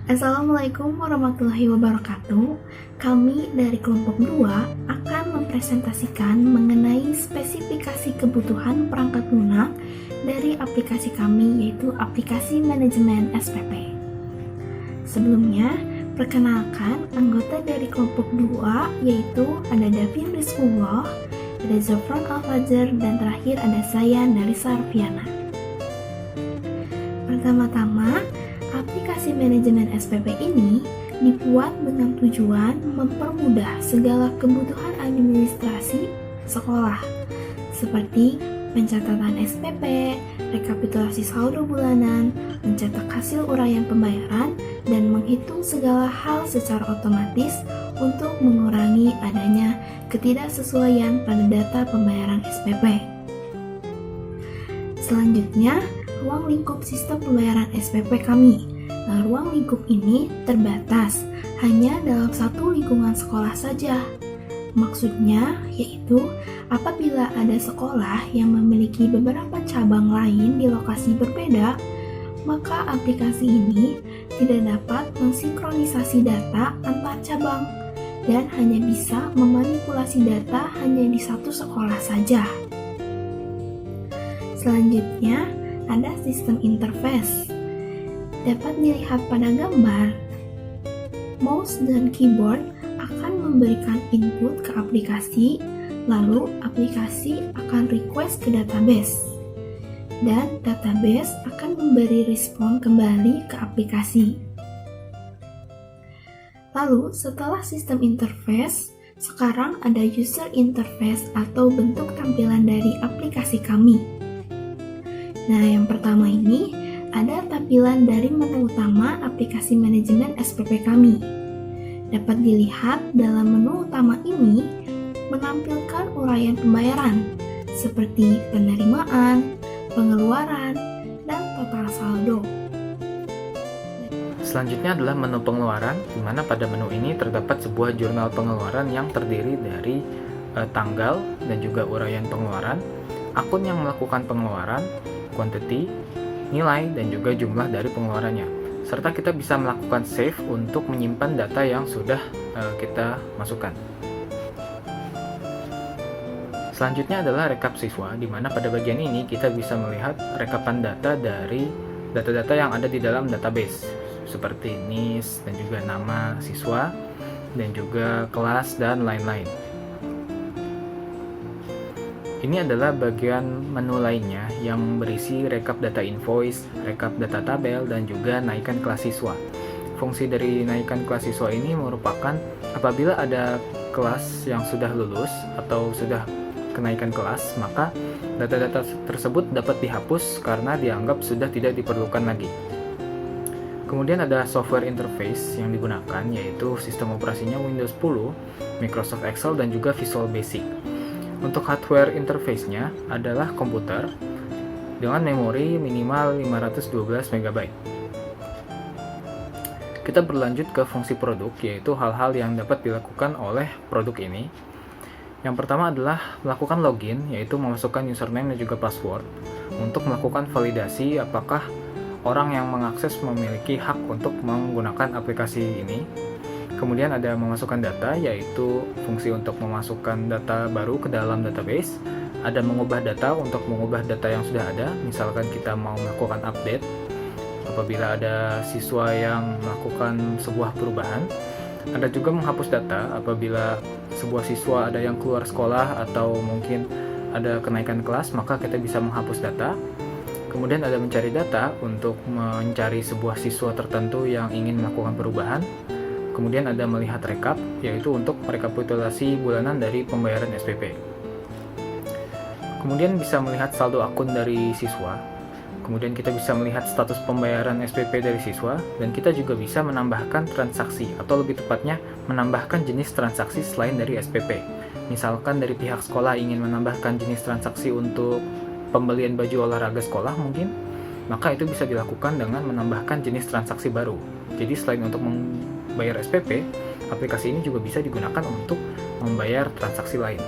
Assalamualaikum warahmatullahi wabarakatuh. Kami dari kelompok 2 akan mempresentasikan mengenai spesifikasi kebutuhan perangkat lunak dari aplikasi kami, yaitu aplikasi manajemen SPP. Sebelumnya, perkenalkan anggota dari kelompok 2 yaitu ada Davin Rizkullah, ada Zafran Al-Fajar, dan terakhir ada saya Narisa Arfiana. Pertama-tama, aplikasi manajemen SPP ini dibuat dengan tujuan mempermudah segala kebutuhan administrasi sekolah, seperti pencatatan SPP, rekapitulasi saldo bulanan, mencetak hasil uraian pembayaran, dan menghitung segala hal secara otomatis untuk mengurangi adanya ketidaksesuaian pada data pembayaran SPP. Selanjutnya, ruang lingkup sistem pembayaran SPP kami. Nah, ruang lingkup ini terbatas hanya dalam satu lingkungan sekolah saja. Maksudnya yaitu apabila ada sekolah yang memiliki beberapa cabang lain di lokasi berbeda, maka aplikasi ini tidak dapat mensinkronisasi data antar cabang dan hanya bisa memanipulasi data hanya di satu sekolah saja. Selanjutnya, ada sistem interface. Dapat dilihat pada gambar, mouse dan keyboard akan memberikan input ke aplikasi, lalu aplikasi akan request ke database, dan database akan memberi respon kembali ke aplikasi. Lalu, setelah sistem interface, sekarang ada user interface atau bentuk tampilan dari aplikasi kami. Nah, yang pertama ini ada tampilan dari menu utama aplikasi manajemen SPP kami. Dapat dilihat dalam menu utama ini menampilkan uraian pembayaran seperti penerimaan, pengeluaran, dan total saldo. Selanjutnya adalah menu pengeluaran, di mana pada menu ini terdapat sebuah jurnal pengeluaran yang terdiri dari tanggal dan juga uraian pengeluaran, akun yang melakukan pengeluaran, quantity, nilai, dan juga jumlah dari pengeluarannya. Serta kita bisa melakukan save untuk menyimpan data yang sudah kita masukkan. Selanjutnya adalah rekap siswa, di mana pada bagian ini kita bisa melihat rekapan data dari data-data yang ada di dalam database, seperti NIS dan juga nama siswa, dan juga kelas, dan lain-lain. Ini adalah bagian menu lainnya yang berisi rekap data invoice, rekap data tabel, dan juga naikkan kelas siswa. Fungsi dari naikkan kelas siswa ini merupakan apabila ada kelas yang sudah lulus atau sudah kenaikan kelas, maka data-data tersebut dapat dihapus karena dianggap sudah tidak diperlukan lagi. Kemudian ada software interface yang digunakan, yaitu sistem operasinya Windows 10, Microsoft Excel, dan juga Visual Basic. Untuk hardware interface-nya adalah komputer dengan memori minimal 512 MB. Kita berlanjut ke fungsi produk, yaitu hal-hal yang dapat dilakukan oleh produk ini. Yang pertama adalah melakukan login, yaitu memasukkan username dan juga password untuk melakukan validasi apakah orang yang mengakses memiliki hak untuk menggunakan aplikasi ini. Kemudian ada memasukkan data, yaitu fungsi untuk memasukkan data baru ke dalam database. Ada mengubah data untuk mengubah data yang sudah ada, misalkan kita mau melakukan update apabila ada siswa yang melakukan sebuah perubahan. Ada juga menghapus data apabila sebuah siswa ada yang keluar sekolah atau mungkin ada kenaikan kelas, maka kita bisa menghapus data. Kemudian ada mencari data untuk mencari sebuah siswa tertentu yang ingin melakukan perubahan. Kemudian ada melihat rekap, yaitu untuk rekapitulasi bulanan dari pembayaran SPP. Kemudian bisa melihat saldo akun dari siswa. Kemudian kita bisa melihat status pembayaran SPP dari siswa, dan kita juga bisa menambahkan transaksi, atau lebih tepatnya menambahkan jenis transaksi selain dari SPP. Misalkan dari pihak sekolah ingin menambahkan jenis transaksi untuk pembelian baju olahraga sekolah mungkin, maka itu bisa dilakukan dengan menambahkan jenis transaksi baru. Jadi selain untuk membayar SPP, aplikasi ini juga bisa digunakan untuk membayar transaksi lain.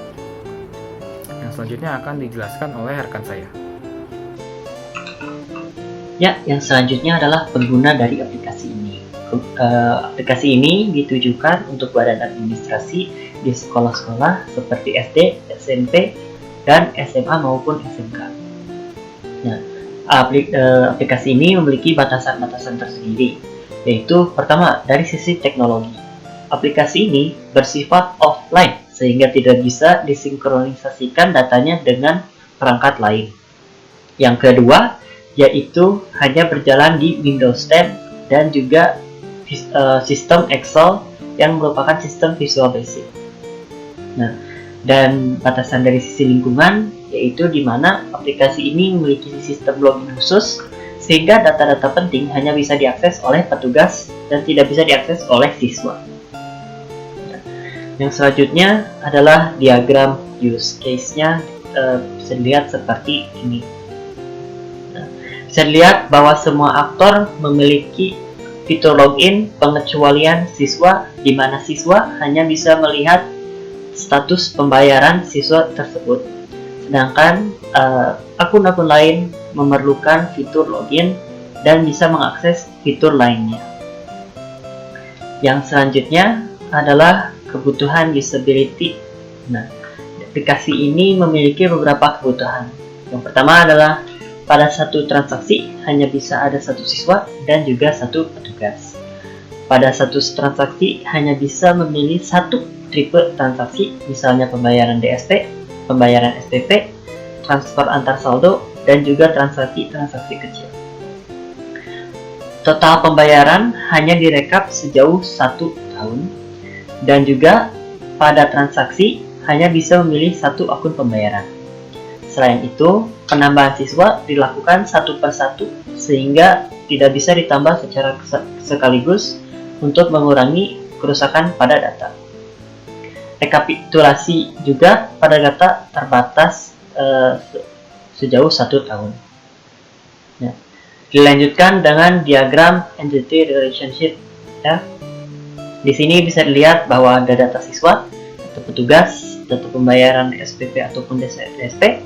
Yang selanjutnya akan dijelaskan oleh rekan saya. Ya, yang selanjutnya adalah pengguna dari aplikasi ini. Aplikasi ini ditujukan untuk badan administrasi di sekolah-sekolah seperti SD, SMP, dan SMA maupun SMK. Nah, aplikasi ini memiliki batasan-batasan tersendiri, yaitu pertama dari sisi teknologi. Aplikasi ini bersifat offline sehingga tidak bisa disinkronisasikan datanya dengan perangkat lain. Yang kedua, yaitu hanya berjalan di Windows 10 dan juga sistem Excel yang merupakan sistem Visual Basic. Nah, dan batasan dari sisi lingkungan yaitu di mana aplikasi ini memiliki sistem login khusus sehingga data-data penting hanya bisa diakses oleh petugas dan tidak bisa diakses oleh siswa. Yang selanjutnya adalah diagram use case-nya, bisa dilihat seperti ini. Nah, bisa dilihat bahwa semua aktor memiliki fitur login pengecualian siswa, di mana siswa hanya bisa melihat status pembayaran siswa tersebut. Sedangkan akun-akun lain memerlukan fitur login dan bisa mengakses fitur lainnya. Yang selanjutnya adalah kebutuhan usability. Nah, aplikasi ini memiliki beberapa kebutuhan. Yang pertama adalah pada satu transaksi hanya bisa ada satu siswa dan juga satu petugas. Pada satu transaksi hanya bisa memilih satu tipe transaksi, misalnya pembayaran DSP, pembayaran SPP, transfer antar saldo, dan juga transaksi kecil. Total pembayaran hanya direkap sejauh 1 tahun, dan juga pada transaksi hanya bisa memilih satu akun pembayaran. Selain itu, penambahan siswa dilakukan satu per satu sehingga tidak bisa ditambah secara sekaligus untuk mengurangi kerusakan pada data. Rekapitulasi juga pada data terbatas sejauh 1 tahun. Ya. Dilanjutkan dengan diagram entity relationship. Ya. Di sini bisa dilihat bahwa ada data siswa, data petugas, data pembayaran SPP ataupun DSP,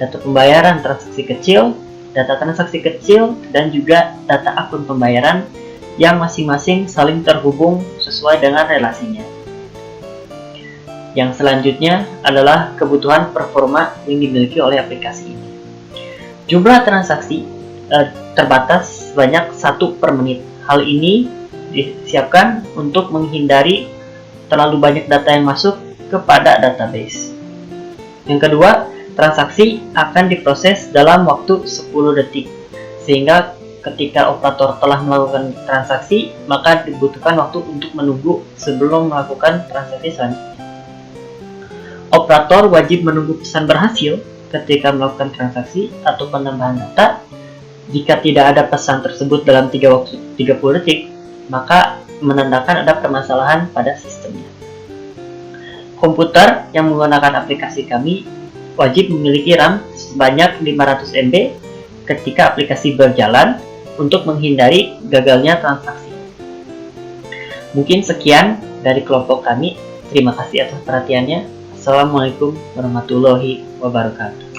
data pembayaran transaksi kecil, dan juga data akun pembayaran yang masing-masing saling terhubung sesuai dengan relasinya. Yang selanjutnya adalah kebutuhan performa yang dimiliki oleh aplikasi ini. Jumlah transaksi terbatas sebanyak 1 per menit. Hal ini disiapkan untuk menghindari terlalu banyak data yang masuk kepada database. Yang kedua, transaksi akan diproses dalam waktu 10 detik, sehingga ketika operator telah melakukan transaksi, maka dibutuhkan waktu untuk menunggu sebelum melakukan transaksi selanjutnya. Operator wajib menunggu pesan berhasil ketika melakukan transaksi atau penambahan data. Jika tidak ada pesan tersebut dalam 30 detik, maka menandakan ada permasalahan pada sistemnya. Komputer yang menggunakan aplikasi kami wajib memiliki RAM sebanyak 500 MB ketika aplikasi berjalan untuk menghindari gagalnya transaksi. Mungkin sekian dari kelompok kami. Terima kasih atas perhatiannya. Assalamualaikum warahmatullahi wabarakatuh.